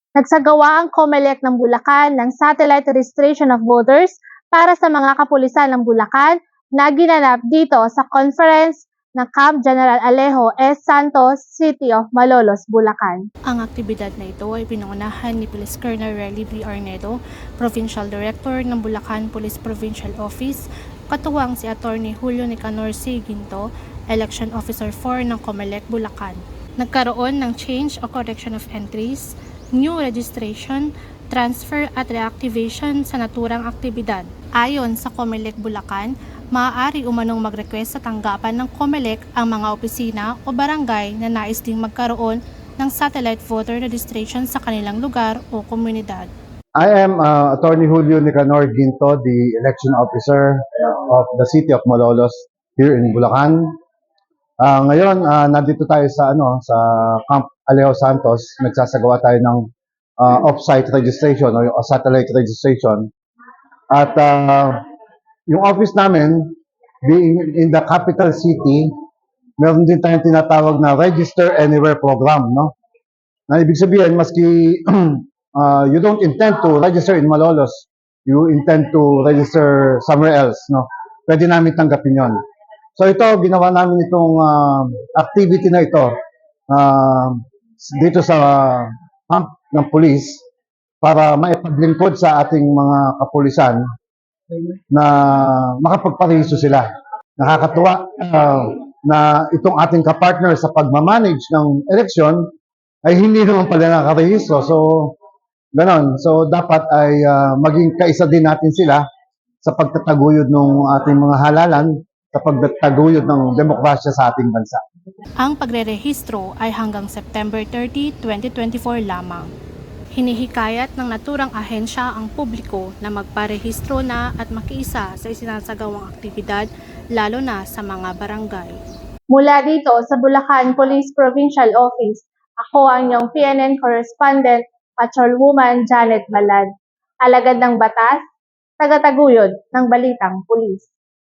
Nagsagawa ang COMELEC ng Bulacan ng Satellite Registration of Voters para sa mga kapulisan ng Bulacan na ginanap dito sa conference ng Camp General Alejo S. Santos, City of Malolos, Bulacan. Ang aktibidad na ito ay pinangunahan ni Police Colonel Relly B. Arnedo, Provincial Director ng Bulacan Police Provincial Office, katuwang si Attorney Julio Nicanor C. Ginto, Election Officer 4 ng COMELEC Bulacan. Nagkaroon ng change o correction of entries, new registration, transfer at reactivation sa naturang aktibidad. Ayon sa COMELEC Bulacan, maaari umanong mag-request sa tanggapan ng COMELEC ang mga opisina o barangay na nais ding magkaroon ng satellite voter registration sa kanilang lugar o komunidad. I am Attorney Julio Nicanor Ginto, the Election Officer of the City of Malolos here in Bulacan. Ngayon, nandito tayo sa Camp Alejo Santos. Nagsasagawa tayo ng off-site registration o satellite registration. At yung office namin, being in the capital city, meron din tayong tinatawag na Register Anywhere program, no? Na ibig sabihin, maski you don't intend to register in Malolos, you intend to register somewhere else, no? Pwede namin tanggapin yon. So ito, ginawa namin itong activity na ito dito sa camp ng police para maipaglingkod sa ating mga kapulisan na makapagparehisto sila. Nakakatuwa na itong ating kapartner sa pagmamanage ng eleksyon ay hindi naman pala nakarehistro. So, ganon. So, dapat ay maging kaisa din natin sila sa pagtataguyod ng ating mga halalan, sa pagtataguyod ng demokrasya sa ating bansa. Ang pagrerehistro ay hanggang September 30, 2024 lamang. Hinihikayat ng naturang ahensya ang publiko na magparehistro na at makiisa sa isinasagawang aktibidad, lalo na sa mga barangay. Mula dito sa Bulacan Police Provincial Office, ako ang inyong PNN correspondent, Patrolwoman Janet Balad. Alagad ng batas, tagataguyod ng balitang pulis.